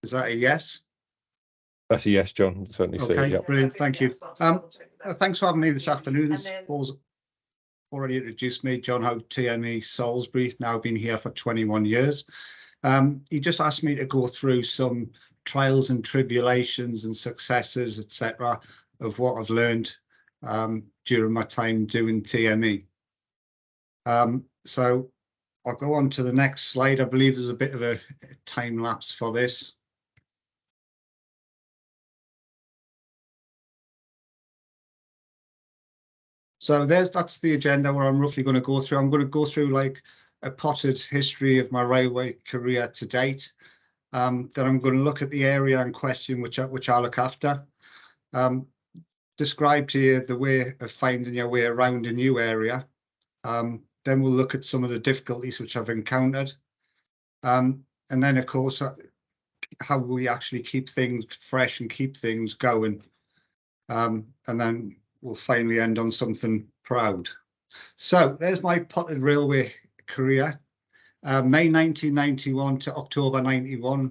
Is that a yes? That's a yes, John. Certainly see it. Okay, brilliant. Thank you. Thanks for having me this afternoon. As Paul's already introduced me, John Hope, TME Salisbury, now been here for 21 years. He just asked me to go through some trials and tribulations and successes, etc., of what I've learned during my time doing TME. So I'll go on to the next slide. I believe there's a bit of a time lapse for this. So that's the agenda where I'm roughly going to go through. I'm going to go through like a potted history of my railway career to date. Then I'm going to look at the area in question, which I look after. Describe to you the way of finding your way around a new area. Then we'll look at some of the difficulties which I've encountered. And then, of course, how we actually keep things fresh and keep things going. And then we'll finally end on something proud. So there's my potted railway career. May 1991 to October 91,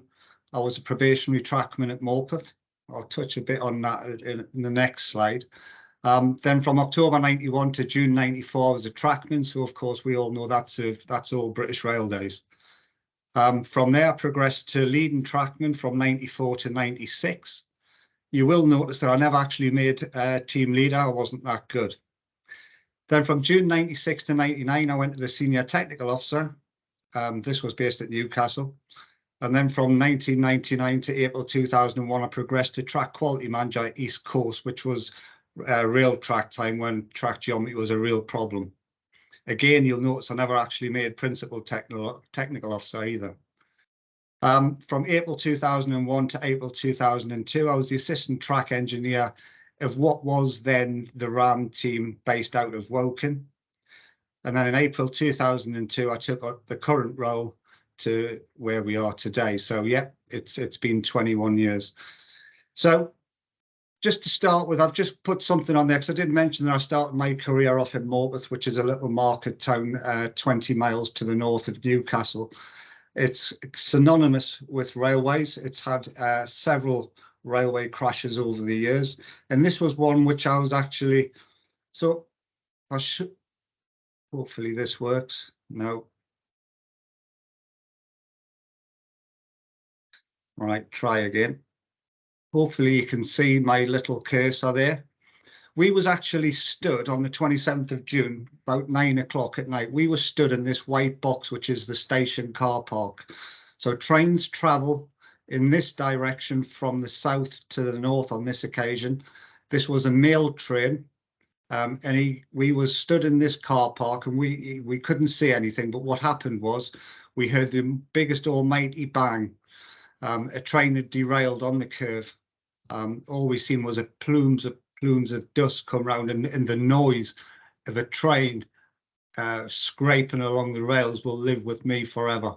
I was a probationary trackman at Morpeth. I'll touch a bit on that in the next slide. Then from October 91 to June 94, I was a trackman. So of course we all know that's all British Rail days. From there I progressed to leading trackman from 94 to 96. You will notice that I never actually made team leader. I wasn't that good. Then from June 96 to 99, I went to the senior technical officer. This was based at Newcastle. And then from 1999 to April 2001, I progressed to track quality manager at East Coast, which was real track time when track geometry was a real problem. Again, you'll notice I never actually made principal technical officer either. From April 2001 to April 2002, I was the assistant track engineer of what was then the RAM team based out of Woking. And then in April 2002, I took up the current role to where we are today. So yeah, it's been 21 years. So just to start with, I've just put something on there because I did mention that I started my career off in Morpeth, which is a little market town 20 miles to the north of Newcastle. It's synonymous with railways. It's had several railway crashes over the years. And this was one which I was actually, so I should, hopefully this works. No. All right, try again. Hopefully you can see my little cursor there. We was actually stood on the 27th of June, about 9 o'clock at night. We were stood in this white box, which is the station car park. So trains travel in this direction from the south to the north on this occasion. This was a mail train. We was stood in this car park and we couldn't see anything. But what happened was we heard the biggest almighty bang. A train had derailed on the curve. All we seen was plumes of dust come round, and the noise of a train scraping along the rails will live with me forever.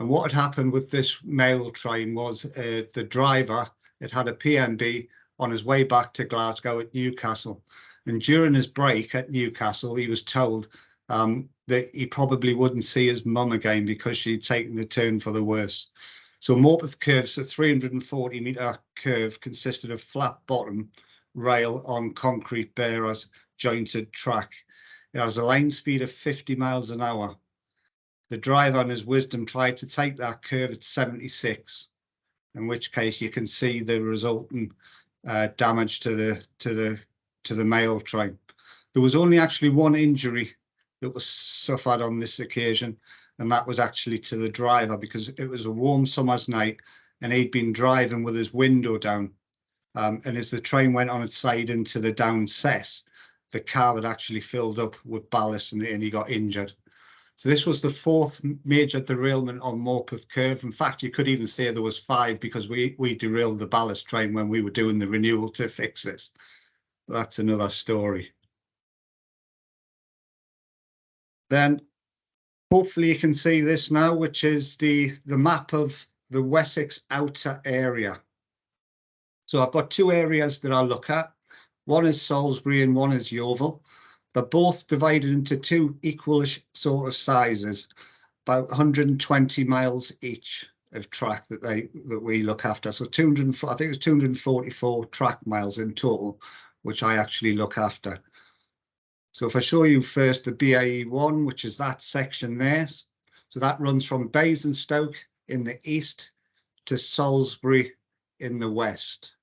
And what had happened with this mail train was the driver had a PMB on his way back to Glasgow at Newcastle. And during his break at Newcastle, he was told that he probably wouldn't see his mum again because she'd taken a turn for the worse. So Morpeth curves, a 340-metre curve, consisted of flat bottom rail on concrete bearers, jointed track. It has a line speed of 50 miles an hour. The driver, in his wisdom, tried to take that curve at 76, in which case you can see the resulting damage to the mail train. There was only actually one injury that was suffered on this occasion, and that was actually to the driver, because it was a warm summer's night and he'd been driving with his window down. And as the train went on its side into the down cess, the car had actually filled up with ballast and he got injured. So this was the fourth major derailment on Morpeth curve. In fact, you could even say there was 5 because we derailed the ballast train when we were doing the renewal to fix this. But that's another story. Then hopefully you can see this now, which is the map of the Wessex outer area. So I've got 2 areas that I look at. One is Salisbury and one is Yeovil. They're both divided into 2 equalish sort of sizes, about 120 miles each. of track that we look after. So 200, I think it's 244 track miles in total, which I actually look after. So if I show you first the BAE1, which is that section there, so that runs from Basingstoke in the east to Salisbury in the west.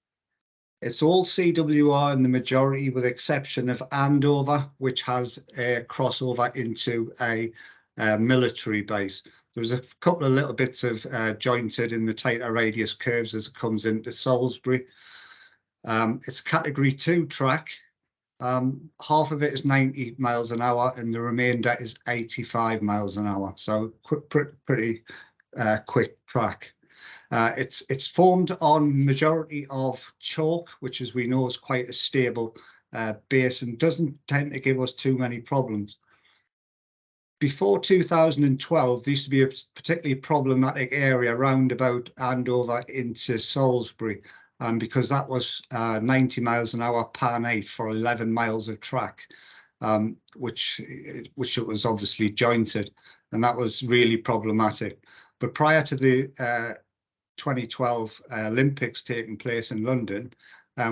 It's all CWR in the majority, with the exception of Andover, which has a crossover into a military base. There's a couple of little bits of jointed in the tighter radius curves as it comes into Salisbury. It's category 2 track. Half of it is 90 miles an hour and the remainder is 85 miles an hour. So pretty quick track. It's formed on majority of chalk, which, as we know, is quite a stable base and doesn't tend to give us too many problems. Before 2012, there used to be a particularly problematic area round about Andover into Salisbury, because that was 90 miles an hour par night for 11 miles of track, which it was obviously jointed, and that was really problematic. But prior to the 2012 Olympics taking place in London,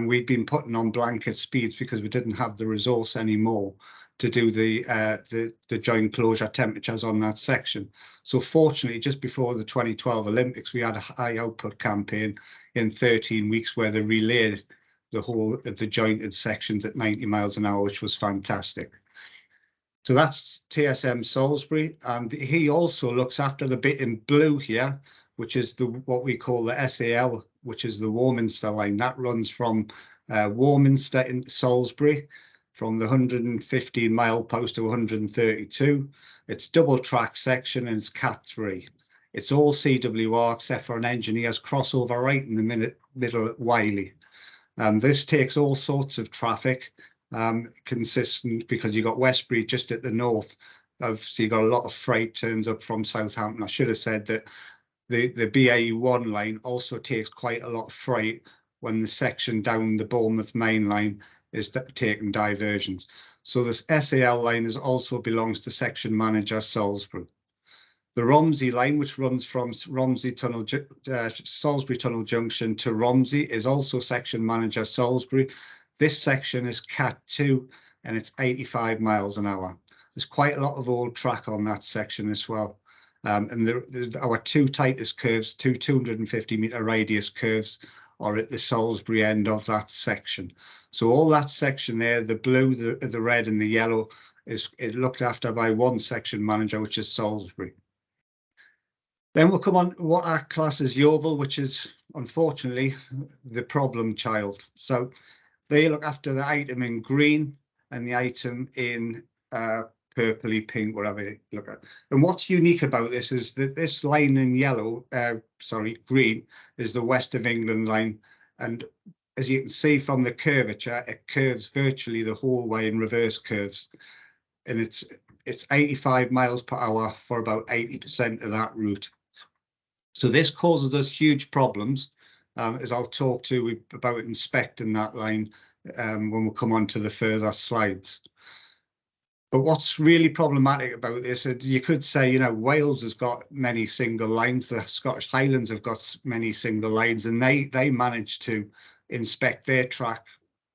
we'd been putting on blanket speeds because we didn't have the resource anymore to do the joint closure temperatures on that section. So fortunately, just before the 2012 Olympics, we had a high output campaign in 13 weeks where they relayed the whole of the jointed sections at 90 miles an hour, which was fantastic. So that's TSM Salisbury, and he also looks after the bit in blue here, which is what we call the SAL, which is the Warminster line. That runs from Warminster into Salisbury, from the 115 mile post to 132. It's double track section and it's Cat 3. It's all CWR except for an engineer's crossover right in the middle at Wiley. This takes all sorts of traffic, consistent, because you got Westbury just at the north. So you got a lot of freight turns up from Southampton. I should have said that the BAE1 line also takes quite a lot of freight when the section down the Bournemouth main line is taking diversions. So this SAL line also belongs to section manager Salisbury. The Romsey line, which runs from Salisbury Tunnel Junction to Romsey, is also section manager Salisbury. This section is Cat 2 and it's 85 miles an hour. There's quite a lot of old track on that section as well. And our two tightest curves, 250 meter radius curves, are at the Salisbury end of that section. So all that section there, the blue, the red and the yellow, is looked after by one section manager, which is Salisbury. Then we'll come on what our class is Yeovil, which is unfortunately the problem child. So they look after the item in green and the item in purpley pink, whatever you look at. And what's unique about this is that this line in yellow, green, is the West of England line. And as you can see from the curvature, it curves virtually the whole way in reverse curves. And it's 85 miles per hour for about 80% of that route. So this causes us huge problems, as I'll talk to about inspecting that line when we come on to the further slides. But what's really problematic about this, you could say, you know, Wales has got many single lines, the Scottish Highlands have got many single lines, and they manage to inspect their track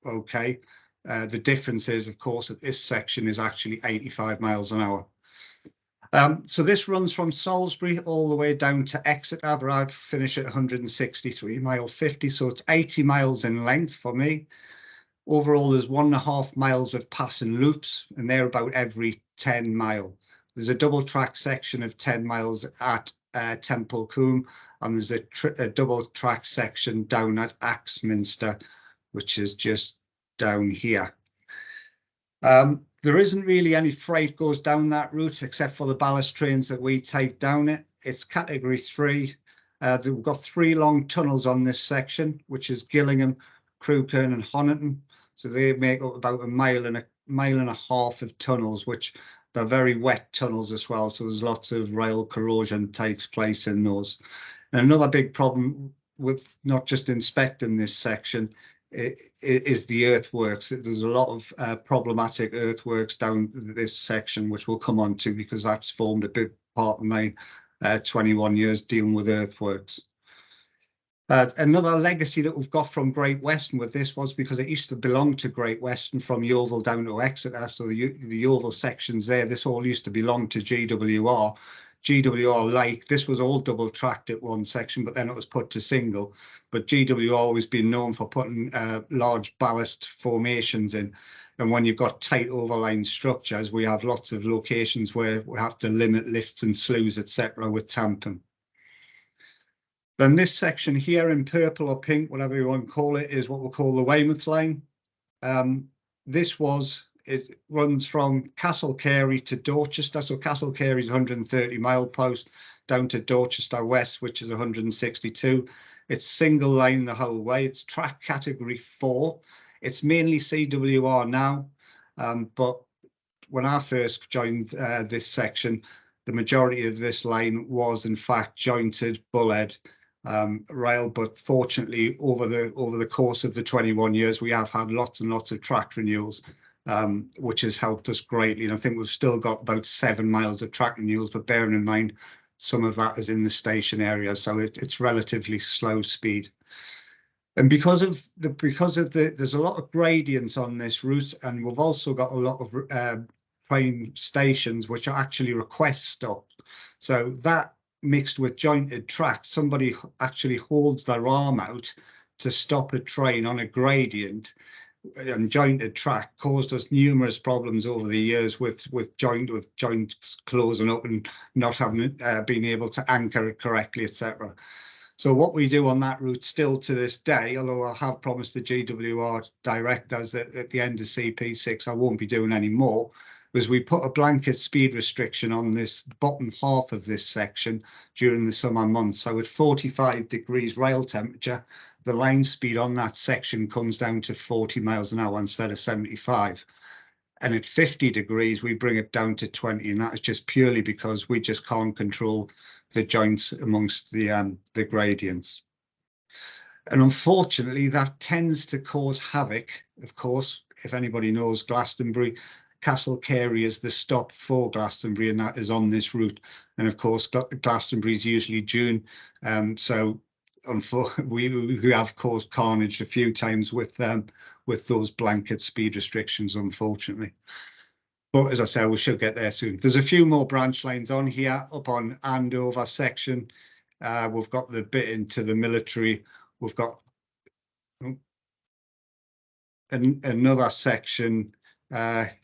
okay. The difference is, of course, that this section is actually 85 miles an hour. So this runs from Salisbury all the way down to Exeter, where I finish at 163 mile 50, so it's 80 miles in length for me. Overall, there's 1.5 miles of passing loops, and they're about every 10 mile. There's a double track section of 10 miles at Temple Combe, and there's a double track section down at Axminster, which is just down here. There isn't really any freight goes down that route except for the ballast trains that we take down it. It's category 3. We've got 3 long tunnels on this section, which is Gillingham, Crewkerne and Honiton. So they make up about a mile and a half of tunnels, which they're very wet tunnels as well. So there's lots of rail corrosion takes place in those. And another big problem with not just inspecting this section is the earthworks. There's a lot of problematic earthworks down this section, which we'll come on to because that's formed a big part of my 21 years dealing with earthworks. Another legacy that we've got from Great Western with this was because it used to belong to Great Western from Yeovil down to Exeter. So the Yeovil sections there, this all used to belong to GWR. GWR, like, this was all double tracked at one section, but then it was put to single. But GWR always been known for putting large ballast formations in. And when you've got tight overlying structures, we have lots of locations where we have to limit lifts and sloughs, etc., with tamping. Then this section here in purple or pink, whatever you want to call it, is what we'll call the Weymouth line. It runs from Castle Carey to Dorchester. So Castle Carey is 130 mile post down to Dorchester West, which is 162. It's single line the whole way. It's track category 4. It's mainly CWR now, but when I first joined this section, the majority of this line was in fact jointed bullhead rail, but fortunately over the course of the 21 years we have had lots and lots of track renewals, which has helped us greatly. And I think we've still got about 7 miles of track renewals, but bearing in mind some of that is in the station area, so it's relatively slow speed. And because of the there's a lot of gradients on this route, and we've also got a lot of train stations which are actually request stops. So that mixed with jointed track, somebody actually holds their arm out to stop a train on a gradient, and jointed track caused us numerous problems over the years with joints closing up and not having been able to anchor it correctly, etc. So what we do on that route still to this day, although I have promised the GWR directors that at the end of CP6 I won't be doing any more, was we put a blanket speed restriction on this bottom half of this section during the summer months. So at 45 degrees rail temperature, the line speed on that section comes down to 40 miles an hour instead of 75. And at 50 degrees, we bring it down to 20. And that is just purely because we just can't control the joints amongst the gradients. And unfortunately, that tends to cause havoc. Of course, if anybody knows Glastonbury, Castle Carey is the stop for Glastonbury, and that is on this route. And of course, Glastonbury is usually June. So we have caused carnage a few times with those blanket speed restrictions, unfortunately. But as I say, we should get there soon. There's a few more branch lines on here up on Andover section. We've got the bit into the military. We've got another section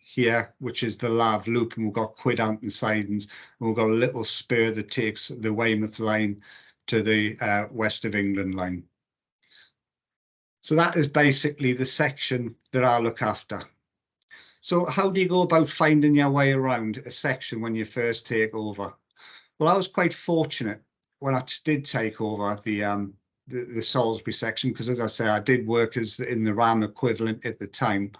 here, which is the Lav Loop, and we've got Quidant and Sidons, and we've got a little spur that takes the Weymouth line to the West of England line. So that is basically the section that I look after. So how do you go about finding your way around a section when you first take over? Well, I was quite fortunate when I did take over the Salisbury section, because as I say, I did work as in the RAM equivalent at the time.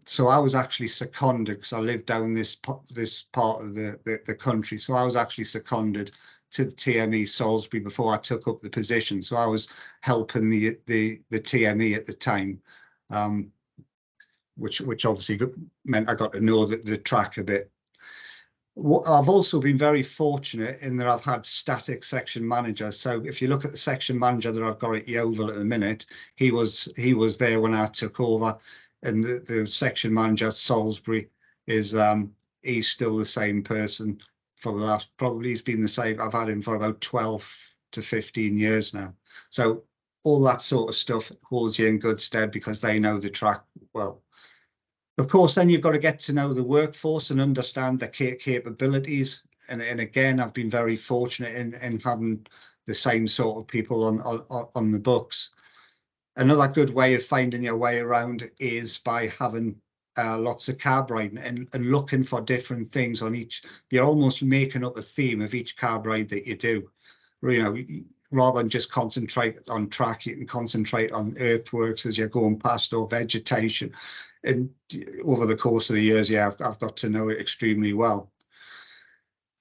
So I was actually seconded, because I lived down this part of the country. So I was actually seconded to the TME Salisbury before I took up the position. So I was helping the TME at the time, which obviously meant I got to know the track a bit. I've also been very fortunate in that I've had static section managers. So if you look at the section manager that I've got at Yeovil at the minute, he was there when I took over, and the section manager at Salisbury is he's still the same person for the last, probably he's been the same. I've had him for about 12 to 15 years now. So all that sort of stuff holds you in good stead because they know the track well. Of course, then you've got to get to know the workforce and understand their capabilities. And again, I've been very fortunate in having the same sort of people on the books. Another good way of finding your way around is by having lots of cab riding and looking for different things on each. You're almost making up a theme of each cab ride that you do. You know, rather than just concentrate on track, you can concentrate on earthworks as you're going past, or vegetation. And over the course of the years, yeah, I've got to know it extremely well.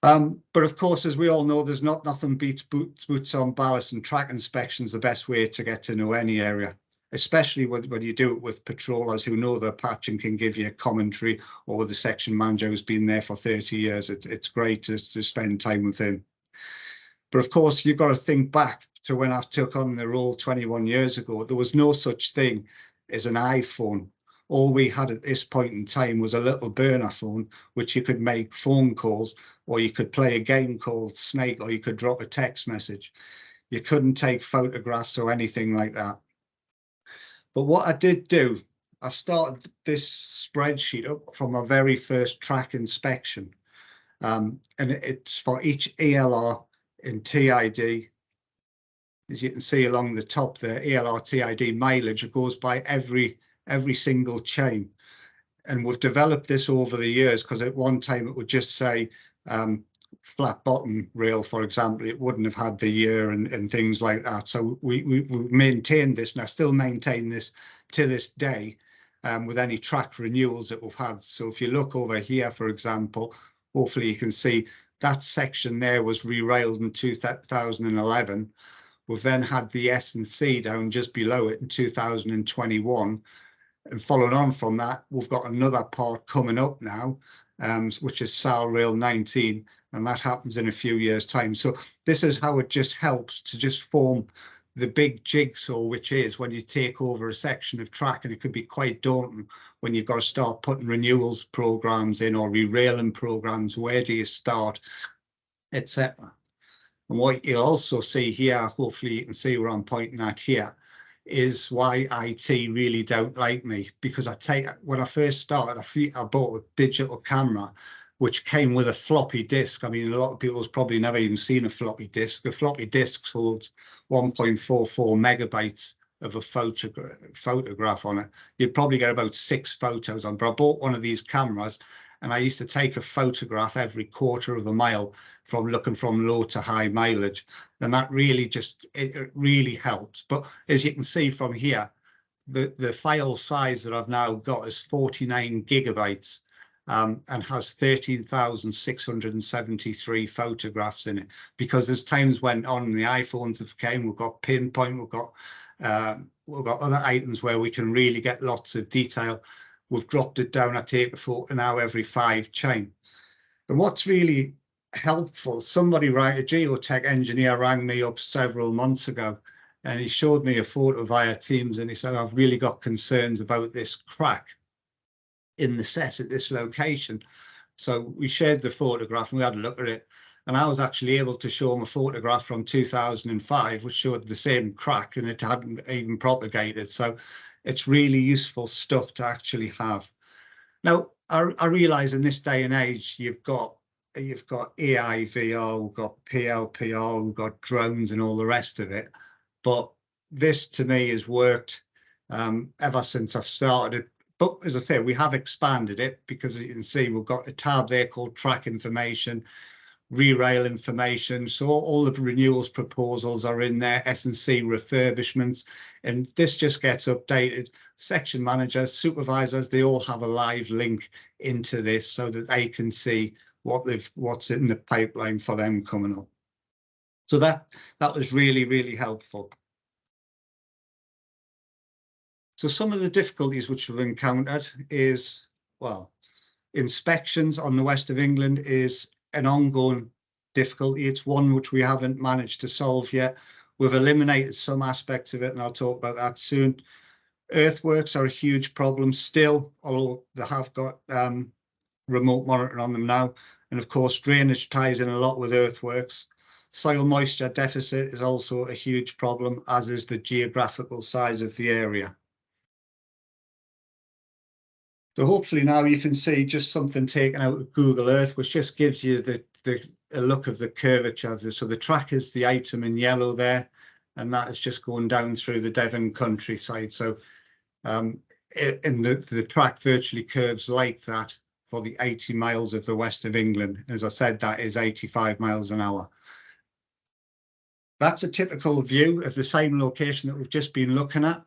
But of course, as we all know, there's nothing beats boots on ballast, and track inspections the best way to get to know any area, especially when you do it with patrollers who know their patch and can give you a commentary, or with the section manager who's been there for 30 years. It's great to spend time with him. But of course, you've got to think back to when I took on the role 21 years ago. There was no such thing as an iPhone. All we had at this point in time was a little burner phone, which you could make phone calls, or you could play a game called Snake, or you could drop a text message. You couldn't take photographs or anything like that. But what I did do, I started this spreadsheet up from my very first track inspection. And it's for each ELR and TID. As you can see along the top there, ELR TID mileage, it goes by every single chain. And we've developed this over the years, because at one time it would just say flat bottom rail, for example. It wouldn't have had the year and things like that. So we maintained this, and I still maintain this to this day with any track renewals that we've had. So if you look over here, for example, hopefully you can see that section there was re-railed in 2011. We've then had the S&C down just below it in 2021. And following on from that, we've got another part coming up now, which is SAL Rail 19, and that happens in a few years' time. So this is how it just helps to just form the big jigsaw, which is when you take over a section of track, and it could be quite daunting when you've got to start putting renewals programs in or re-railing programs. Where do you start, etc. And what you'll also see here, hopefully you can see where I'm pointing at here, is why IT really don't like me. Because when I first started, I bought a digital camera which came with a floppy disk. I mean, a lot of people's probably never even seen a floppy disk. A floppy disk holds 1.44 megabytes of a photograph on it. You'd probably get about 6 photos on. But I bought one of these cameras, and I used to take a photograph every quarter of a mile from looking from low to high mileage. And that really it really helps. But as you can see from here, the file size that I've now got is 49 gigabytes and has 13,673 photographs in it. Because as times went on, the iPhones have came, we've got pinpoint, we've got other items where we can really get lots of detail. We've dropped it down. I take a photo now every 5 chain. And what's really helpful, somebody, a geotech engineer, rang me up several months ago, and he showed me a photo via Teams, and he said, I've really got concerns about this crack in the set at this location. So we shared the photograph and we had a look at it. And I was actually able to show him a photograph from 2005, which showed the same crack, and it hadn't even propagated. So it's really useful stuff to actually have. Now, I realise in this day and age, you've got AI, VR, we've got PLPR, we've got drones and all the rest of it. But this to me has worked ever since I've started it. But as I say, we have expanded it, because you can see we've got a tab there called track information, re-rail information. So all the renewals proposals are in there, S&C refurbishments, and this just gets updated. Section managers, supervisors, they all have a live link into this so that they can see what's in the pipeline for them coming up. So that was really, really helpful. So some of the difficulties which we've encountered is, well, inspections on the west of England is an ongoing difficulty. It's one which we haven't managed to solve yet. We've eliminated some aspects of it, and I'll talk about that soon. Earthworks are a huge problem still, although they have got remote monitoring on them now. And of course, drainage ties in a lot with earthworks. Soil moisture deficit is also a huge problem, as is the geographical size of the area. So hopefully now you can see just something taken out of Google Earth, which just gives you a look of the curvature. So the track is the item in yellow there, and that is just going down through the Devon countryside. So the track virtually curves like that for the 80 miles of the west of England. As I said, that is 85 miles an hour. That's a typical view of the same location that we've just been looking at.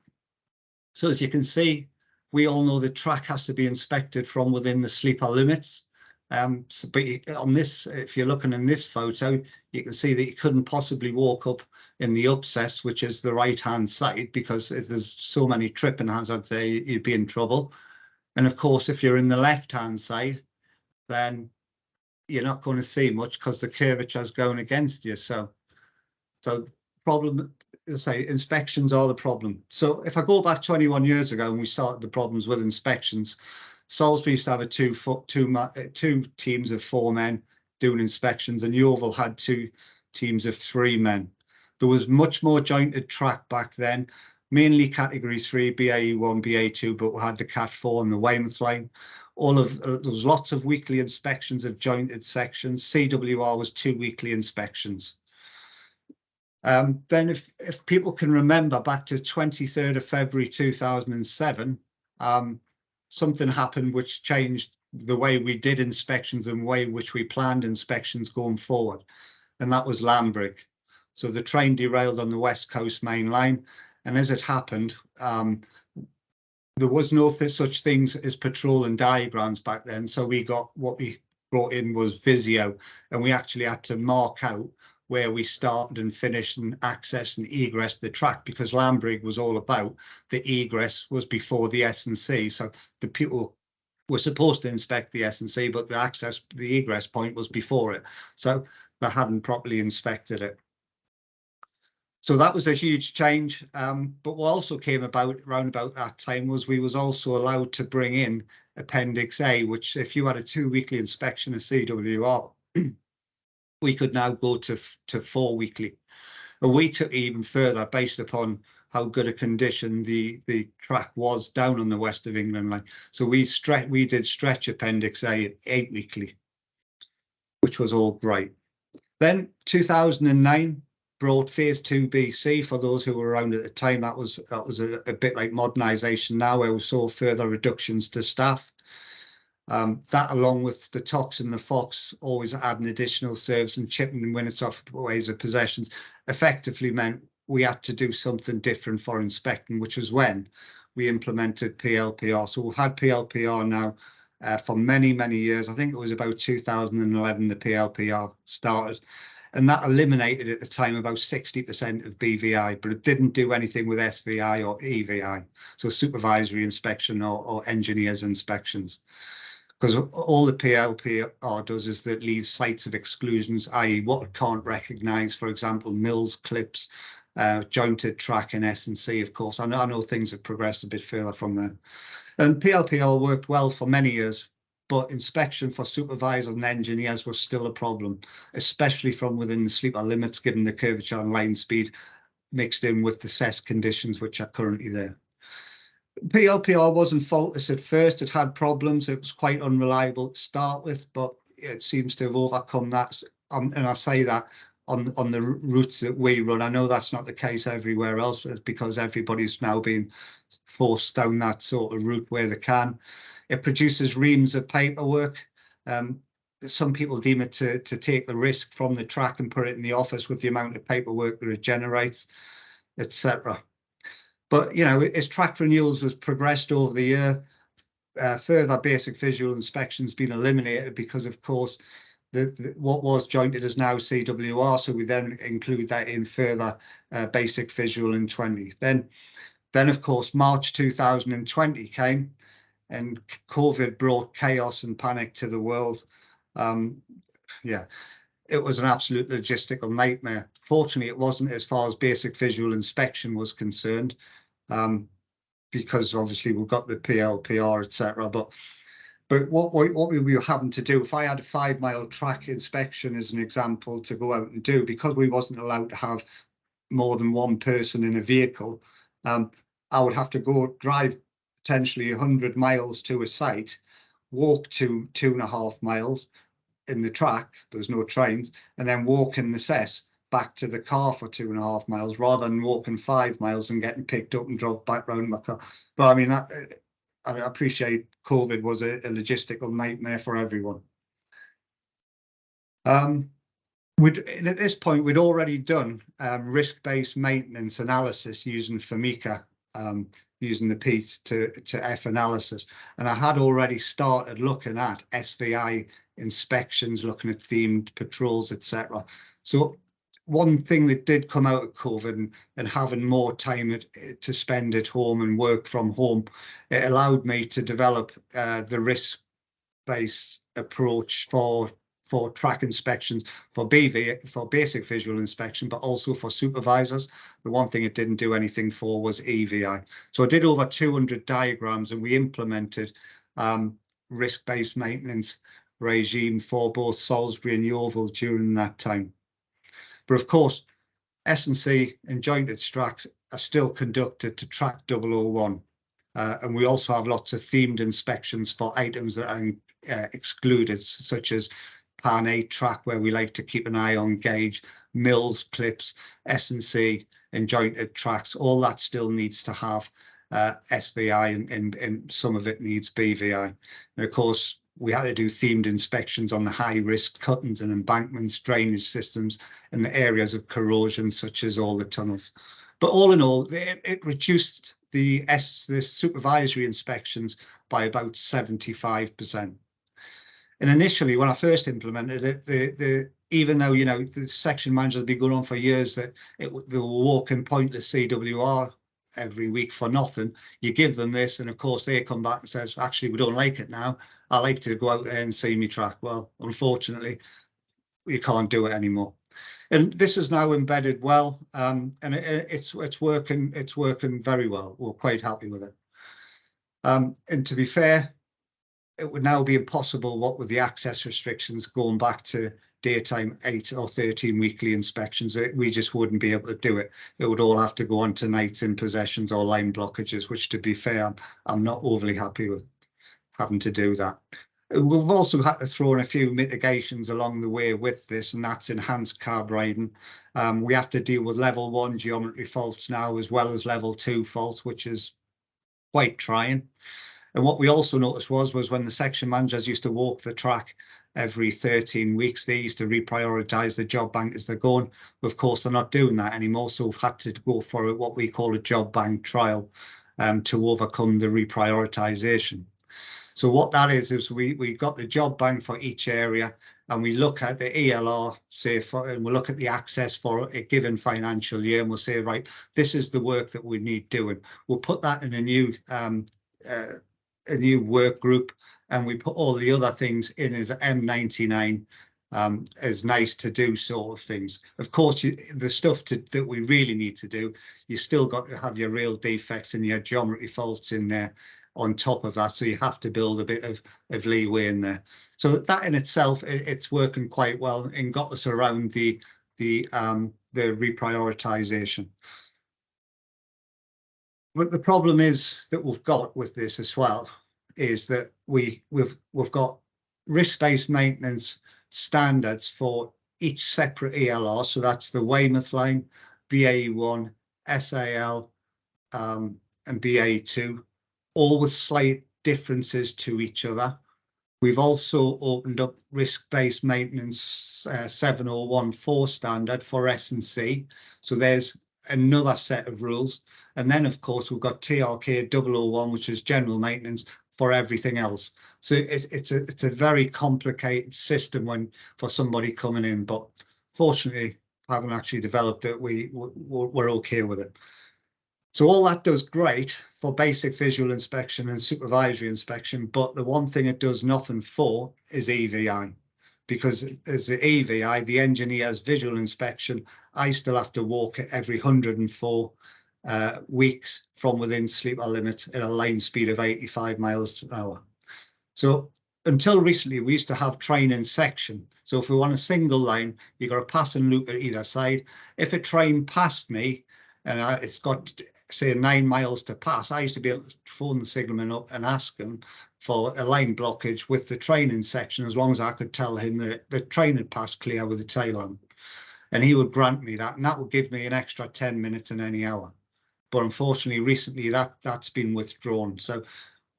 So as you can see, we all know the track has to be inspected from within the sleeper limits. But on this, if you're looking in this photo, you can see that you couldn't possibly walk up in the upset, which is the right-hand side, because if there's so many tripping hazards there, you'd be in trouble. And of course, if you're in the left-hand side, then you're not going to see much because the curvature is going against you. So So problem, say, inspections are the problem. So if I go back 21 years ago and we started the problems with inspections, Salisbury used to have two teams of 4 men doing inspections, and Yeovil had 2 teams of 3 men. There was much more jointed track back then, mainly category 3, BAE1, BA2, but we had the Cat 4 and the Weymouth line. There was lots of weekly inspections of jointed sections. CWR was 2 weekly inspections. Then if people can remember back to 23rd of February 2007, something happened which changed the way we did inspections and the way in which we planned inspections going forward, and that was Lambrig. So the train derailed on the West Coast main line, and as it happened, there was no such things as patrol and diagrams back then. So what we brought in was Visio, and we actually had to mark out where we started and finished and access and egress the track, because Lambrig was all about the egress was before the S&C. So the people were supposed to inspect the S&C, but the egress point was before it. So they hadn't properly inspected it. So that was a huge change. But what also came about around about that time was we was also allowed to bring in Appendix A, which if you had a 2 weekly inspection of CWR, we could now go to 4 weekly. And we took it even further based upon how good a condition the track was down on the West of England line. So we did stretch Appendix A at 8 weekly, which was all great. Then 2009 brought Phase 2BC. For those who were around at the time, that was a bit like modernisation now, where we saw further reductions to staff. That, along with the Tox and the Fox, always adding additional serves and chipping minutes off ways of possessions, effectively meant we had to do something different for inspecting, which was when we implemented PLPR. So we've had PLPR now for many, many years. I think it was about 2011 the PLPR started, and that eliminated at the time about 60% of BVI, but it didn't do anything with SVI or EVI, so supervisory inspection or engineers inspections. Because all the PLPR does is that leaves sites of exclusions, i.e. what it can't recognise, for example, mills, clips, jointed track and S&C, of course. I know things have progressed a bit further from there. And PLPR worked well for many years, but inspection for supervisors and engineers was still a problem, especially from within the sleeper limits, given the curvature and line speed mixed in with the CES conditions which are currently there. PLPR wasn't faultless at first. It had problems. It was quite unreliable to start with, but it seems to have overcome that. And I say that on the routes that we run. I know that's not the case everywhere else, but it's because everybody's now being forced down that sort of route where they can. It produces reams of paperwork. Some people deem it to take the risk from the track and put it in the office with the amount of paperwork that it generates, etc. But, you know, as track renewals has progressed over the year, further basic visual inspections been eliminated because, of course, what was jointed is now CWR. So we then include that in further basic visual in 20. Then, of course, March 2020 came and COVID brought chaos and panic to the world. Yeah, it was an absolute logistical nightmare. Fortunately, it wasn't as far as basic visual inspection was concerned, because obviously we've got the PLPR, etc. But what we were having to do, if I had a 5-mile track inspection as an example to go out and do, because we wasn't allowed to have more than one person in a vehicle, I would have to go drive potentially 100 miles to a site, walk 2.5 miles in the track, there's no trains, and then walk in the CES back to the car for 2.5 miles, rather than walking 5 miles and getting picked up and dropped back round my car. But I mean, I appreciate COVID was a logistical nightmare for everyone. At this point, we'd already done risk-based maintenance analysis using FAMICA, using the P to F analysis, and I had already started looking at SVI inspections, looking at themed patrols, etc. So one thing that did come out of COVID and having more time to spend at home and work from home, it allowed me to develop the risk-based approach for for track inspections for for basic visual inspection, but also for supervisors. The one thing it didn't do anything for was EVI. So I did over 200 diagrams, and we implemented risk-based maintenance regime for both Salisbury and Yeovil during that time. But of course, S&C and jointed tracks are still conducted to track 001. And we also have lots of themed inspections for items that are excluded, such as Pan 8 track, where we like to keep an eye on gauge, mills, clips, S&C and jointed tracks. All that still needs to have SVI, and some of it needs BVI. And of course, we had to do themed inspections on the high-risk cuttings and embankments, drainage systems, and the areas of corrosion, such as all the tunnels. But all in all, it reduced the supervisory inspections by about 75%. And initially, when I first implemented it, even though, you know, the section managers had been going on for years that they were walking pointless CWR every week for nothing, you give them this, and of course they come back and says, actually, we don't like it now. I like to go out there and see me track. Well, unfortunately, you can't do it anymore. And this is now embedded well, and it's working very well. We're quite happy with it. And to be fair, it would now be impossible, what with the access restrictions, going back to daytime 8 or 13 weekly inspections. We just wouldn't be able to do it. It would all have to go on to nights in possessions or line blockages, which, to be fair, I'm not overly happy with having to do that. We've also had to throw in a few mitigations along the way with this, and that's enhanced carb riding. We have to deal with level 1 geometry faults now, as well as level 2 faults, which is quite trying. And what we also noticed was when the section managers used to walk the track every 13 weeks, they used to reprioritise the job bank as they're going. Of course, they're not doing that anymore, so we've had to go for what we call a job bank trial to overcome the reprioritisation. So what that is we got the job bank for each area, and we look at the ELR, and we'll look at the access for a given financial year, and we'll say, right, this is the work that we need doing. We'll put that in a new work group, and we put all the other things in as M99, as nice to do sort of things. Of course, the stuff that we really need to do, you still got to have your real defects and your geometry faults in there on top of that, so you have to build a bit of leeway in there. So that in itself, it's working quite well and got us around the reprioritization. But the problem is that we've got with this as well is that we've got risk-based maintenance standards for each separate ELR. So that's the Weymouth line, BAE1, SAL, and BAE2, all with slight differences to each other. We've also opened up risk-based maintenance 7014 standard for S&C. So there's another set of rules. And then, of course, we've got TRK 001, which is general maintenance for everything else. So it's a very complicated system for somebody coming in. But fortunately, having actually developed it, we're okay with it. So all that does great for basic visual inspection and supervisory inspection, but the one thing it does nothing for is EVI, because as the EVI, the engineer's visual inspection, I still have to walk it every 104 weeks from within sleeper limit at a line speed of 85 miles an hour. So until recently, we used to have train in section. So if we want a single line, you've got a passing loop at either side. If a train passed me and it's got, say, 9 miles to pass, I used to be able to phone the signalman up and ask him for a line blockage with the train in section, as long as I could tell him that the train had passed clear with the tail lamp. And he would grant me that, and that would give me an extra 10 minutes in any hour. But unfortunately, recently that's been withdrawn. So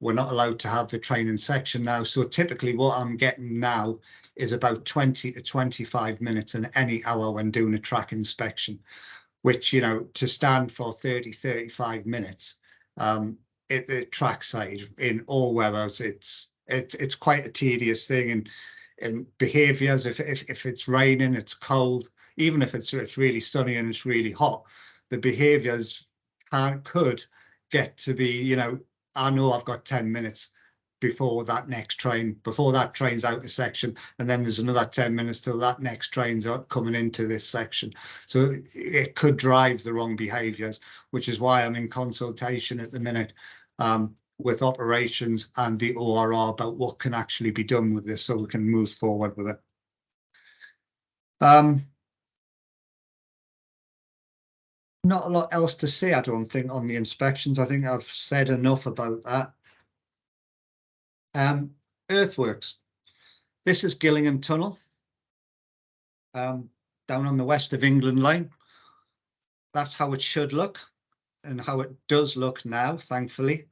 we're not allowed to have the train in section now. So typically what I'm getting now is about 20 to 25 minutes in any hour when doing a track inspection, which, you know, to stand for 30, 35 minutes at track side in all weathers, it's quite a tedious thing. And behaviours, if it's raining, it's cold, even if it's really sunny and it's really hot, the behaviours could get to be, you know, I know I've got 10 minutes, before that next train, before that train's out of section, and then there's another 10 minutes till that next train's coming into this section. So it could drive the wrong behaviours, which is why I'm in consultation at the minute with operations and the ORR about what can actually be done with this so we can move forward with it. Not a lot else to say, I don't think, on the inspections. I think I've said enough about that. Earthworks. This is Gillingham Tunnel, down on the West of England line. That's how it should look and how it does look now, thankfully.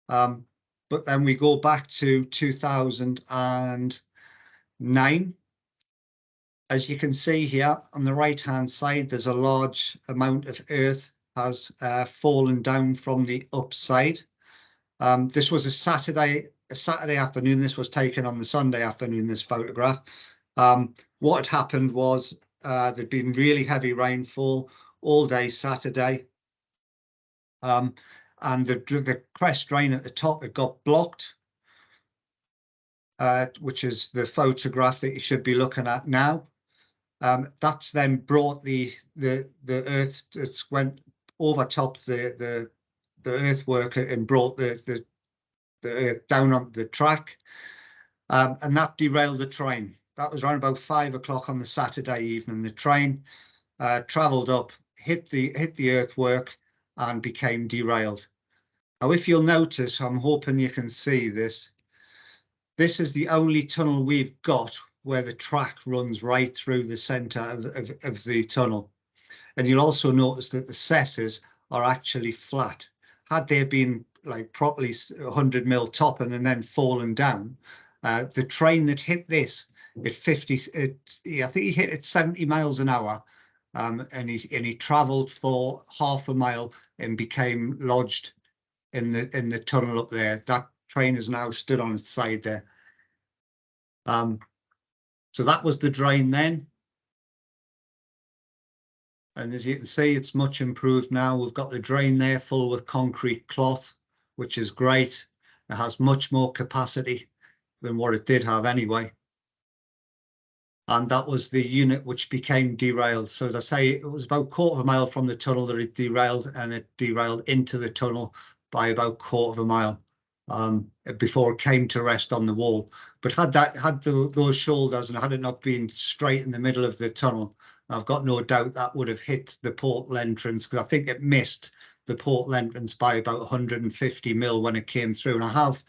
But then we go back to 2009. As you can see here on the right-hand side, there's a large amount of earth has fallen down from the upside. This was a Saturday afternoon. This was taken on the Sunday afternoon, this photograph. What had happened was there'd been really heavy rainfall all day Saturday. And the crest drain at the top, it got blocked, which is the photograph that you should be looking at now. That's then brought the earth, it's went over top the earthwork and brought the earth down on the track, and that derailed the train. That was around about 5 o'clock on the Saturday evening. The train travelled up, hit the earthwork and became derailed. Now, if you'll notice, I'm hoping you can see this. This is the only tunnel we've got where the track runs right through the centre of the tunnel. And you'll also notice that the cesses are actually flat. Had they been like properly 100 mil top and then fallen down, the train that hit this at 50, I think he hit it 70 miles an hour, and he travelled for half a mile and became lodged in the tunnel up there. That train is now stood on its side there. So that was the drain then. And as you can see, it's much improved now. We've got the drain there full with concrete cloth, which is great. It has much more capacity than what it did have anyway. And that was the unit which became derailed. So as I say, it was about 1/4 mile from the tunnel that it derailed, and it derailed into the tunnel by about 1/4 mile before it came to rest on the wall. But had those shoulders, and had it not been straight in the middle of the tunnel, I've got no doubt that would have hit the portal entrance, because I think it missed the portal entrance by about 150 mil when it came through. And I have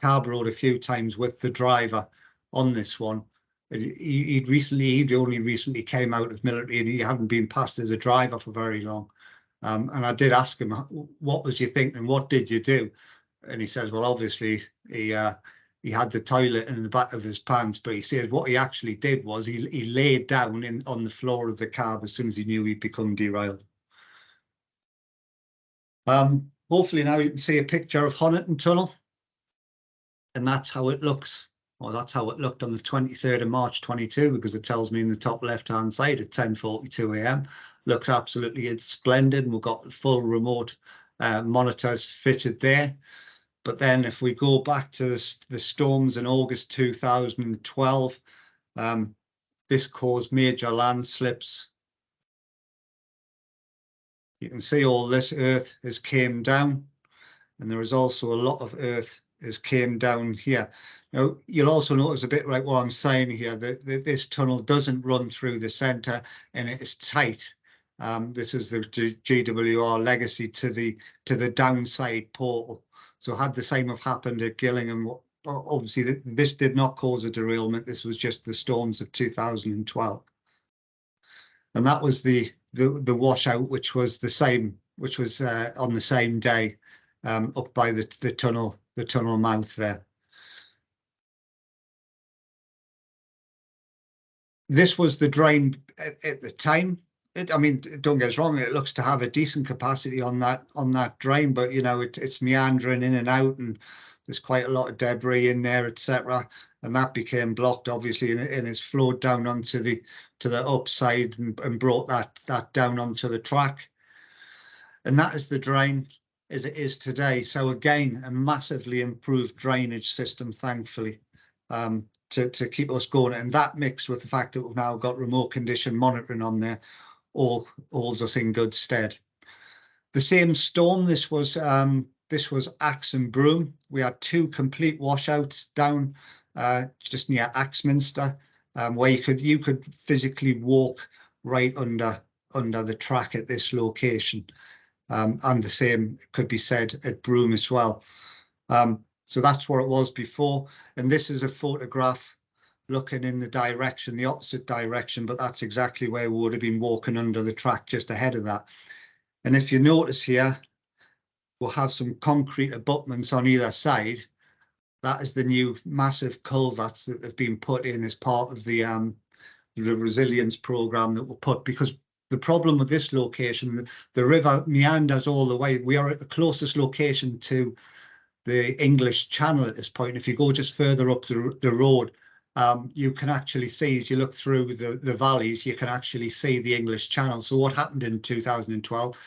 carb-rode a few times with the driver on this one. He'd only recently came out of military, and he hadn't been passed as a driver for very long. And I did ask him, what was you thinking? What did you do? And he says, well, obviously he had the toilet in the back of his pants, but he says what he actually did was he laid down on the floor of the carb as soon as he knew he'd become derailed. Hopefully now you can see a picture of Honiton Tunnel, and that's how it looks. Well, that's how it looked on the 23rd of March 22, because it tells me in the top left-hand side at 10:42 a.m. Looks absolutely splendid, and we've got full remote monitors fitted there. But then if we go back to the storms in August 2012, this caused major landslips. You can see all this earth has came down, and there is also a lot of earth has came down here. Now, you'll also notice a bit like what I'm saying here, that this tunnel doesn't run through the centre and it is tight. This is the GWR legacy to the downside portal. So had the same have happened at Gillingham, obviously this did not cause a derailment. This was just the storms of 2012. And that was the washout, which was the same, which was on the same day up by the tunnel mouth there. This was the drain at the time. I mean, don't get us wrong, it looks to have a decent capacity on that drain, but you know, it's meandering in and out, and there's quite a lot of debris in there, etc. And that became blocked, obviously, and it's flowed down onto the upside and brought that down onto the track. And that is the drain. as it is today. So again, a massively improved drainage system, thankfully, to keep us going. And that mixed with the fact that we've now got remote condition monitoring on there, all holds us in good stead. The same storm, this was Axe and Broom. We had 2 complete washouts down just near Axminster, where you could physically walk right under the track at this location. And the same could be said at Broome as well. So that's what it was before. And this is a photograph looking in the opposite direction, but that's exactly where we would have been walking under the track just ahead of that. And if you notice here, we'll have some concrete abutments on either side. That is the new massive culverts that have been put in as part of the resilience program that were put, because the problem with this location, the river meanders all the way. We are at the closest location to the English Channel at this point. If you go just further up the road, you can actually see, as you look through the valleys, you can actually see the English Channel. So what happened in 2012,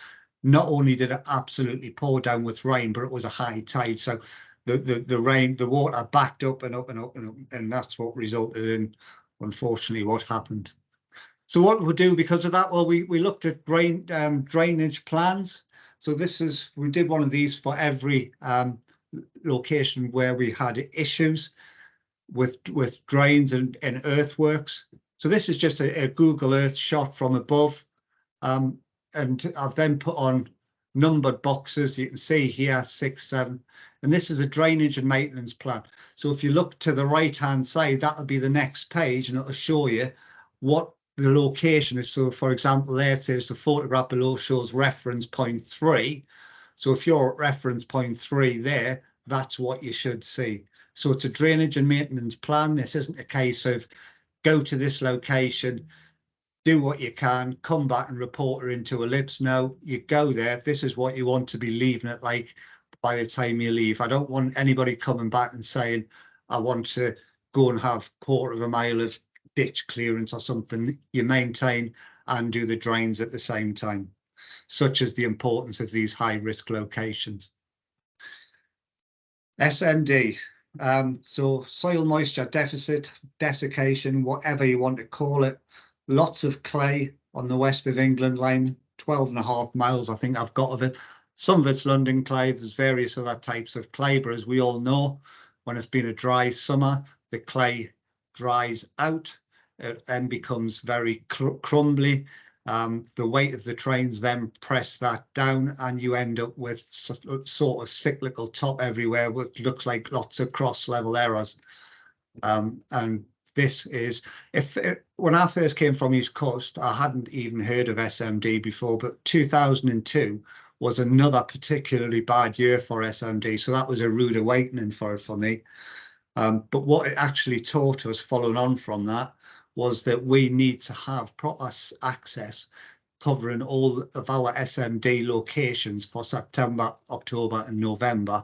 not only did it absolutely pour down with rain, but it was a high tide. So the water backed up and up and up and up, and that's what resulted in, unfortunately, what happened. So what we'll do because of that, well, we looked at drainage plans. So we did one of these for every location where we had issues with drains and earthworks. So this is just a Google Earth shot from above. And I've then put on numbered boxes. You can see here 6, 7, and this is a drainage and maintenance plan. So if you look to the right hand side, that'll be the next page, and it'll show you what the location is. So for example, there it says the photograph below shows reference point 3. So if you're at reference point 3 there, that's what you should see. So it's a drainage and maintenance plan. This isn't a case of go to this location, do what you can, come back and report her into Ellipse. No, you go there. This is what you want to be leaving it like by the time you leave. I don't want anybody coming back and saying, I want to go and have 1/4 mile of ditch clearance or something. You maintain and do the drains at the same time, such as the importance of these high risk locations. SMD, so soil moisture deficit, desiccation, whatever you want to call it. Lots of clay on the west of England line, 12.5 miles I think I've got of it. Some of it's London clay, there's various other types of clay, but as we all know, when it's been a dry summer, the clay dries out, it then becomes very crumbly. The weight of the trains then press that down, and you end up with sort of cyclical top everywhere, which looks like lots of cross-level errors. And this is, when I first came from East Coast, I hadn't even heard of SMD before, but 2002 was another particularly bad year for SMD. So that was a rude awakening for me. But what it actually taught us, following on from that, was that we need to have proper access covering all of our SMD locations for September, October and November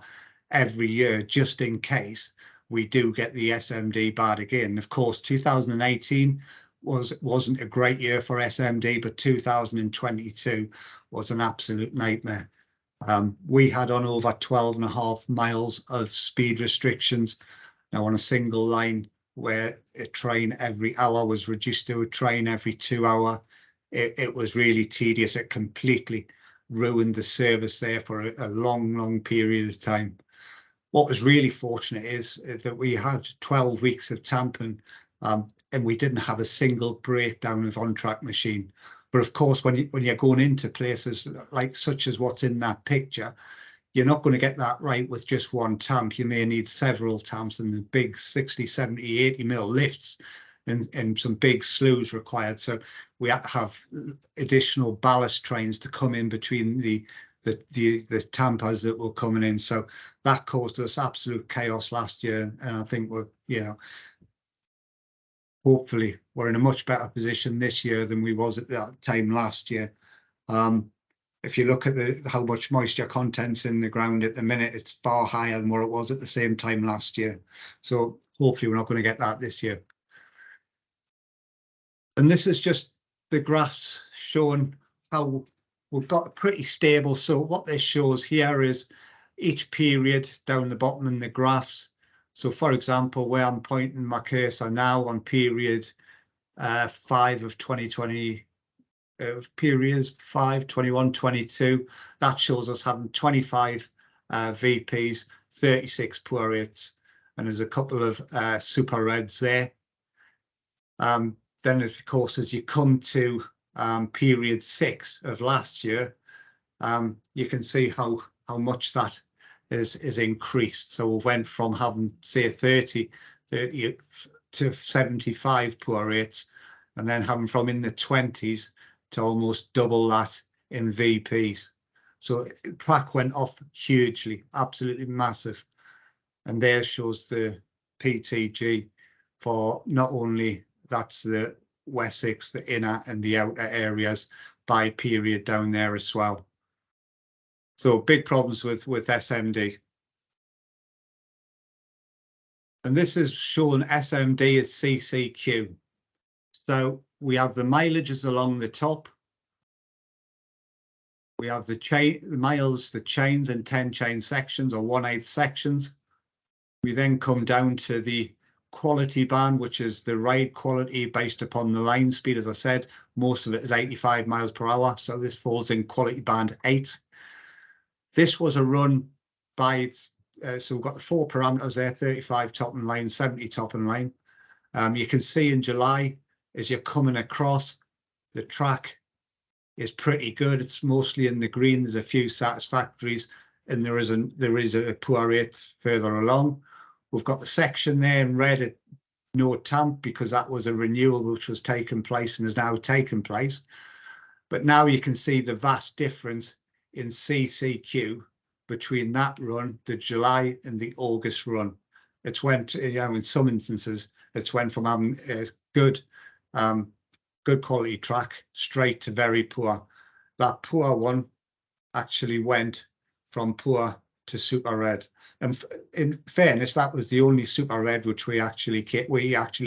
every year, just in case we do get the SMD bad again. Of course, 2018 wasn't a great year for SMD, but 2022 was an absolute nightmare. We had on over 12.5 miles of speed restrictions. Now on a single line where a train every hour was reduced to a train every 2 hours, it was really tedious. It completely ruined the service there for a long period of time. What was really fortunate is that we had 12 weeks of tamping, and we didn't have a single breakdown of on-track machine. But of course, when you're going into places like such as what's in that picture, you're not going to get that right with just one tamp. You may need several tamps and the big 60, 70, 80 mil lifts and some big sloughs required. So we had to have additional ballast trains to come in between the tampers that were coming in. So that caused us absolute chaos last year. And I think hopefully we're in a much better position this year than we was at that time last year. If you look at how much moisture content's in the ground at the minute, it's far higher than what it was at the same time last year. So hopefully we're not going to get that this year. And this is just the graphs showing how we've got a pretty stable. So what this shows here is each period down the bottom in the graphs. So for example, where I'm pointing my cursor now on period 5 of 2020, periods 5, 21, 22, that shows us having 25 VPs, 36 poor rates, and there's a couple of super reds there. Then of course, as you come to period 6 of last year, you can see how much that is increased. So we went from having say 30 to 75 poor rates, and then having from in the 20s to almost double that in VPs. So track went off hugely, absolutely massive. And there shows the PTG for not only that's the Wessex, the inner and the outer areas by period down there as well. So big problems with SMD. And this is showing SMD as CCQ. So we have the mileages along the top. We have the miles, the chains and 10 chain sections or 1/8 sections. We then come down to the quality band, which is the ride quality based upon the line speed. As I said, most of it is 85 miles per hour. So this falls in quality band 8. This was a run by, so we've got the 4 parameters there, 35 top and line, 70 top and line. You can see in July, as you're coming across, the track is pretty good. It's mostly in the green. There's a few satisfactories, and there is a poor rate further along. We've got the section there in red at no tamp because that was a renewal which was taking place and has now taken place. But now you can see the vast difference in CCQ between that run, the July and the August run. It's went, in some instances, it's went from having a good quality track straight to very poor. That poor one actually went from poor to super red. And in fairness, that was the only super red which we actually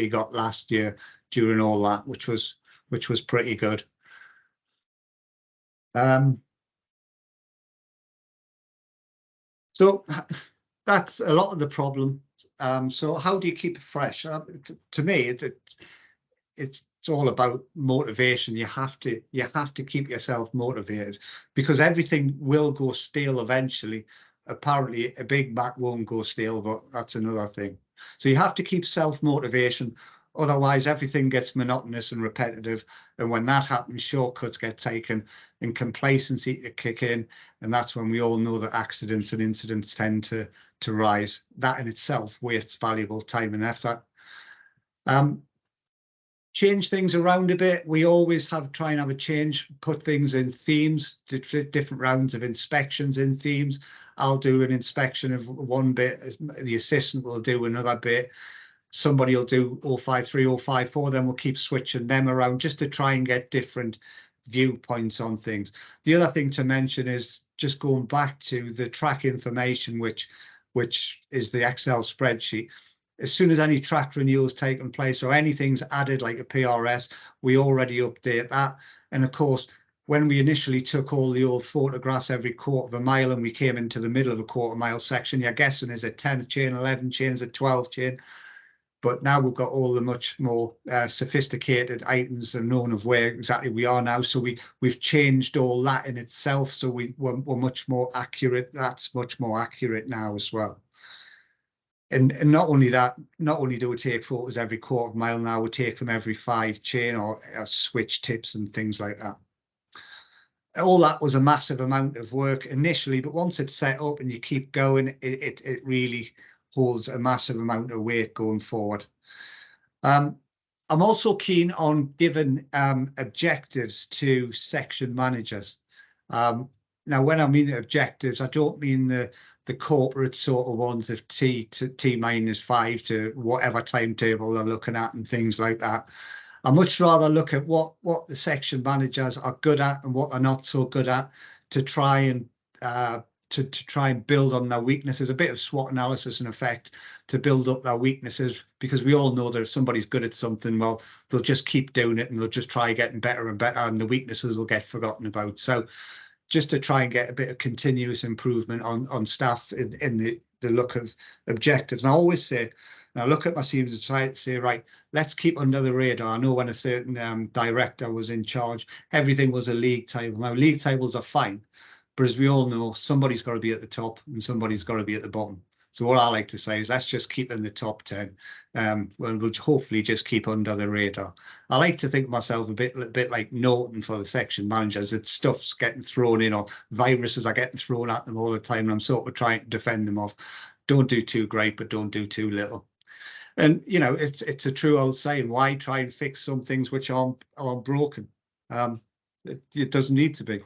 got last year during all that, which was pretty good. So that's a lot of the problem. So how do you keep it fresh? To me, it's all about motivation. You have to keep yourself motivated because everything will go stale eventually. Apparently a Big Mac won't go stale, but that's another thing. So you have to keep self-motivation, otherwise everything gets monotonous and repetitive, and when that happens, shortcuts get taken and complacency to kick in, and that's when we all know that accidents and incidents tend to rise. That in itself wastes valuable time and effort. Change things around a bit. We always try and have a change, put things in themes, different rounds of inspections in themes. I'll do an inspection of one bit, the assistant will do another bit, somebody will do 053, 054, then we'll keep switching them around just to try and get different viewpoints on things. The other thing to mention is just going back to the track information, which is the Excel spreadsheet. As soon as any track renewals taken place or anything's added like a PRS, we already update that. And of course, when we initially took all the old photographs every quarter of a mile and we came into the middle of a quarter mile section, you're guessing is it 10 chain, 11 chain, is it 12 chain? But now we've got all the much more sophisticated items and known of where exactly we are now. So we've changed all that in itself. So we're much more accurate. That's much more accurate now as well. And not only that, not only do we take photos every quarter mile, now we take them every 5 chain or switch tips and things like that. All that was a massive amount of work initially, but once it's set up and you keep going, it really holds a massive amount of weight going forward. I'm also keen on giving objectives to section managers. Now, when I mean objectives, I don't mean the corporate sort of ones of T minus 5 to whatever timetable they're looking at and things like that. I much rather look at what the section managers are good at and what they're not so good at to try and to try and build on their weaknesses, a bit of SWOT analysis in effect to build up their weaknesses, because we all know that if somebody's good at something, well, they'll just keep doing it and they'll just try getting better and better, and the weaknesses will get forgotten about. So just to try and get a bit of continuous improvement on staff in the look of objectives. And I always say, now look at my teams and try to say, right, let's keep under the radar. I know when a certain director was in charge, everything was a league table. Now league tables are fine, but as we all know, somebody's got to be at the top and somebody's got to be at the bottom. So what I like to say is let's just keep in the top 10. We'll hopefully just keep under the radar. I like to think of myself a bit like Norton for the section managers. It's stuff's getting thrown in, or viruses are getting thrown at them all the time, and I'm sort of trying to defend them off. Don't do too great, but don't do too little. And you know, it's a true old saying, why try and fix some things which aren't broken? It doesn't need to be.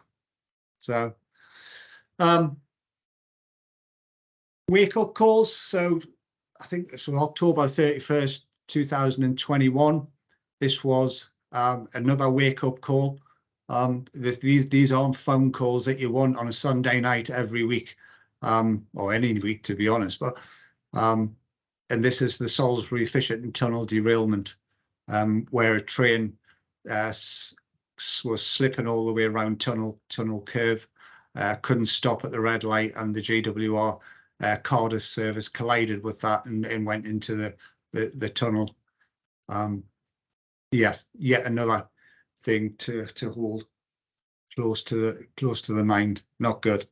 So wake up calls. So I think it's October 31st, 2021. This was another wake up call. These aren't phone calls that you want on a Sunday night every week, or any week, to be honest. But and this is the Salisbury Fisherton Tunnel derailment, where a train was slipping all the way around tunnel curve, couldn't stop at the red light, and the GWR Cardiff service collided with that and went into the tunnel. Yeah, yet another thing to hold close to the mind. Not good.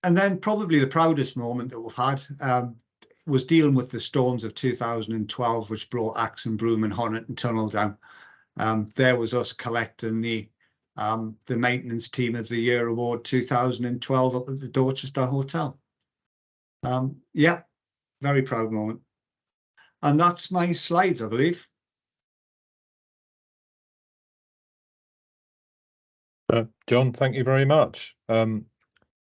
And then probably the proudest moment that we've had was dealing with the storms of 2012, which brought Axe and Broom and Honiton Tunnel down. There was us collecting the Maintenance Team of the Year Award 2012 up at the Dorchester Hotel. Yeah, very proud moment. And that's my slides, I believe. John, thank you very much.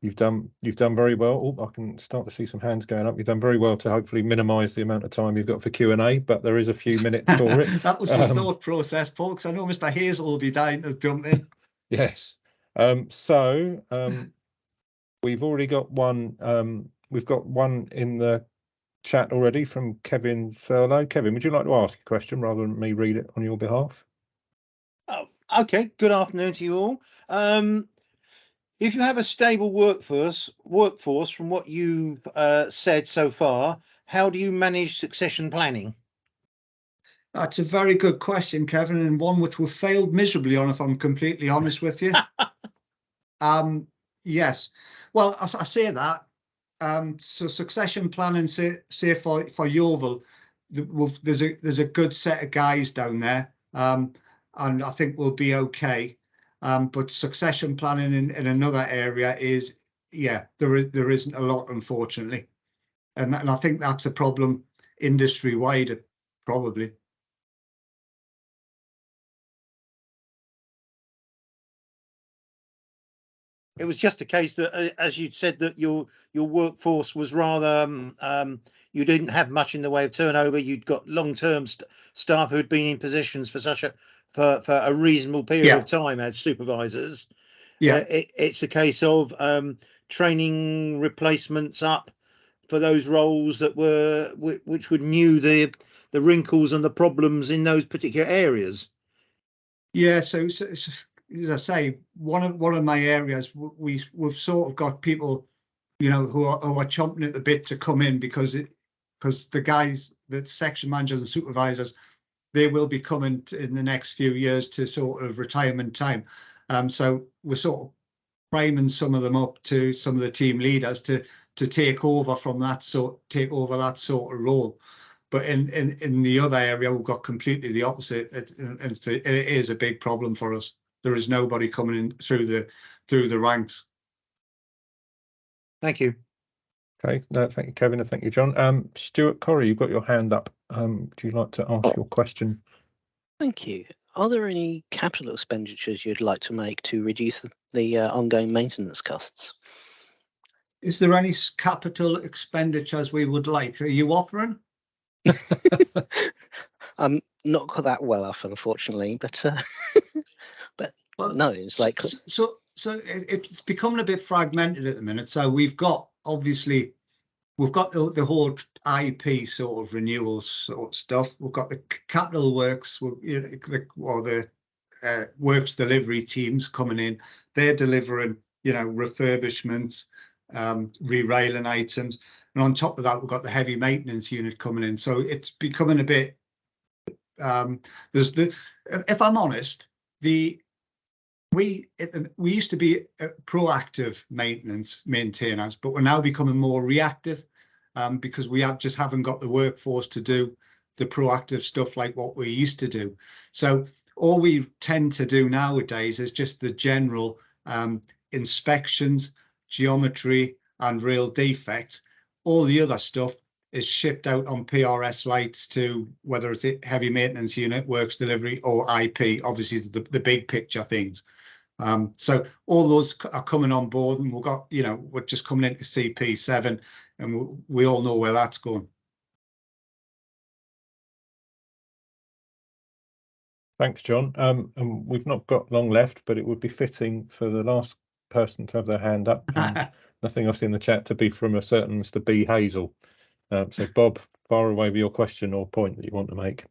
You've done very well. Oh, I can start to see some hands going up. You've done very well to hopefully minimise the amount of time you've got for Q&A, but there is a few minutes for it. That was the thought process, Paul, because I know Mr. Hazel will be dying to jump in. Yes. We've already got one. We've got one in the chat already from Kevin Thurlow. Kevin, would you like to ask a question rather than me read it on your behalf? Oh, okay. Good afternoon to you all. If you have a stable workforce from what you've said so far, how do you manage succession planning? That's a very good question, Kevin, and one which we've failed miserably on, if I'm completely honest with you. Yes. Well, I say that. So succession planning, say for Yeovil, there's a good set of guys down there, and I think we'll be okay. But succession planning in another area is, yeah, there isn't a lot, unfortunately, and I think that's a problem industry wide, probably. It was just a case that, as you'd said, that your workforce was rather you didn't have much in the way of turnover. You'd got long-term staff who'd been in positions for for a reasonable period of time as supervisors. Yeah, it's a case of training replacements up for those roles that which would knew the wrinkles and the problems in those particular areas. Yeah, so as I say, one of my areas, we've sort of got people, you know, who are chomping at the bit to come in, because the guys, the section managers and supervisors, they will be coming in the next few years to sort of retirement time. So we're sort of priming some of them up to some of the team leaders to take over that sort of role. But in the other area, we've got completely the opposite. It is a big problem for us. There is nobody coming in through the ranks. Thank you. Okay, no, thank you, Kevin, and thank you, John. Stuart Corrie, you've got your hand up. Would you like to ask your question? Thank you. Are there any capital expenditures you'd like to make to reduce the ongoing maintenance costs? Is there any capital expenditures we would like? Are you offering? I'm not got that well off, unfortunately, but but Well, No, it's like so it's becoming a bit fragmented at the minute. So we've got obviously the whole IP sort of renewals sort of stuff. We've got the capital works, or the works delivery teams coming in. They're delivering, refurbishments, re-railing items, and on top of that, we've got the heavy maintenance unit coming in. So it's becoming a bit. If I'm honest, we used to be proactive maintenance maintainers, but we're now becoming more reactive because we just haven't got the workforce to do the proactive stuff like what we used to do. So all we tend to do nowadays is just the general inspections, geometry, and real defects. All the other stuff is shipped out on PRS lights to whether it's a heavy maintenance unit, works delivery, or IP, obviously the big picture things. So all those are coming on board, and we're just coming into CP7, and we all know where that's going. Thanks, John. And we've not got long left, but it would be fitting for the last person to have their hand up. Nothing else in the chat to be from a certain Mr. B. Hazel. So Bob, fire away with your question or point that you want to make.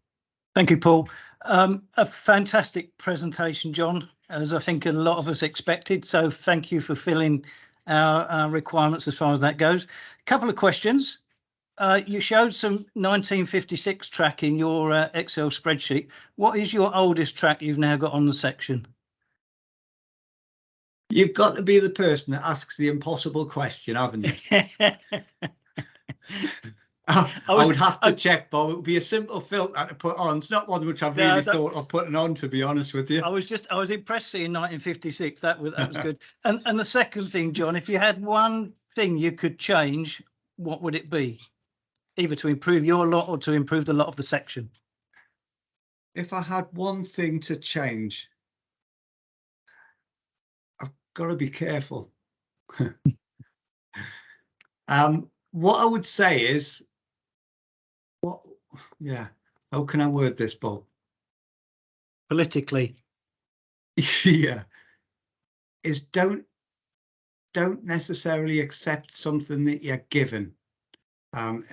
Thank you, Paul. A fantastic presentation, John, as I think a lot of us expected. So thank you for filling our requirements as far as that goes. A couple of questions. You showed some 1956 track in your Excel spreadsheet. What is your oldest track you've now got on the section? You've got to be the person that asks the impossible question, haven't you? I would have to check, Bob. It would be a simple filter to put on. It's not one which I've really thought of putting on, to be honest with you. I was impressed seeing 1956. That was good. And the second thing, John, if you had one thing you could change, what would it be? Either to improve your lot or to improve the lot of the section. If I had one thing to change, I've got to be careful. What I would say is, how can I word this, Bob? Politically. Yeah, is don't necessarily accept something that you're given. I've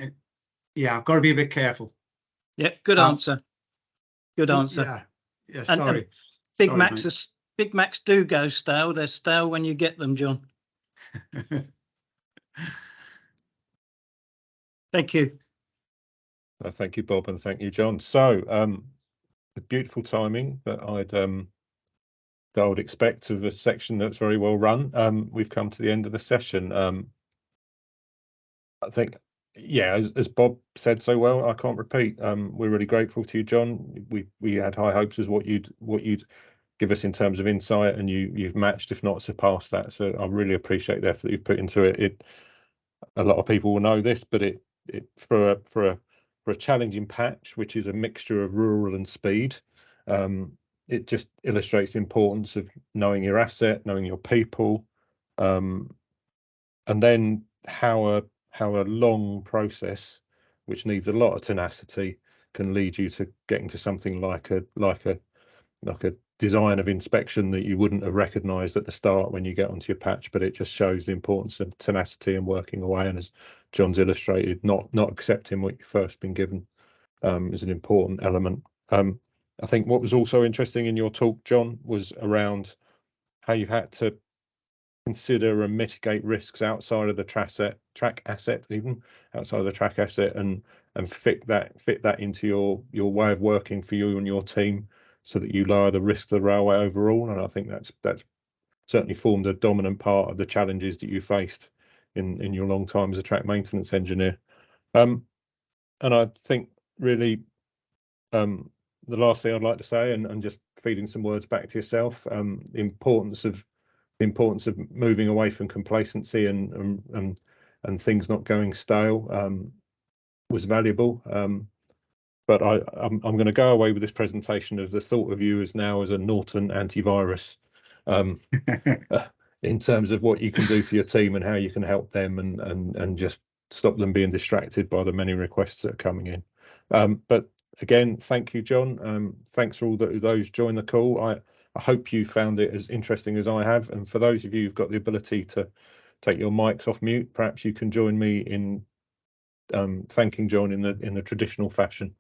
got to be a bit careful. Yeah, good answer. Good answer. Yeah. Sorry. Big Macs do go stale. They're stale when you get them, John. Thank you. Thank you, Bob, and thank you, John. So, the beautiful timing that I would expect of a section that's very well run. We've come to the end of the session. I think, as Bob said so well, I can't repeat. We're really grateful to you, John. We had high hopes as what you'd give us in terms of insight, and you've matched, if not surpassed that. So I really appreciate the effort you've put into it. A lot of people will know this, but it for a challenging patch, which is a mixture of rural and speed, it just illustrates the importance of knowing your asset, knowing your people, and then how a long process, which needs a lot of tenacity, can lead you to getting to something like a design of inspection that you wouldn't have recognised at the start when you get onto your patch. But it just shows the importance of tenacity and working away, and as John's illustrated, not accepting what you've first been given is an important element. I think what was also interesting in your talk, John, was around how you've had to consider and mitigate risks outside of the track asset, even outside of the track asset, and fit that into your way of working for you and your team, so that you lower the risk to the railway overall. And I think that's certainly formed a dominant part of the challenges that you faced in your long time as a track maintenance engineer. And I think really the last thing I'd like to say, and just feeding some words back to yourself, the importance of moving away from complacency and things not going stale was valuable. But I'm going to go away with this presentation of the thought of you as now as a Norton antivirus, in terms of what you can do for your team and how you can help them and just stop them being distracted by the many requests that are coming in. But again, thank you, John. Thanks for all those join the call. I hope you found it as interesting as I have. And for those of you who've got the ability to take your mics off mute, perhaps you can join me in thanking John in the traditional fashion.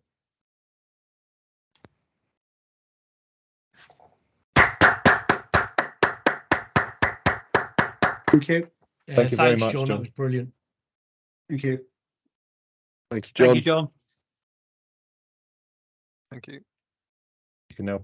Thank you. Thank you very thanks, much, John. John. That was brilliant. Thank you. Thank you, John. Thank you, John. Thank you. You can now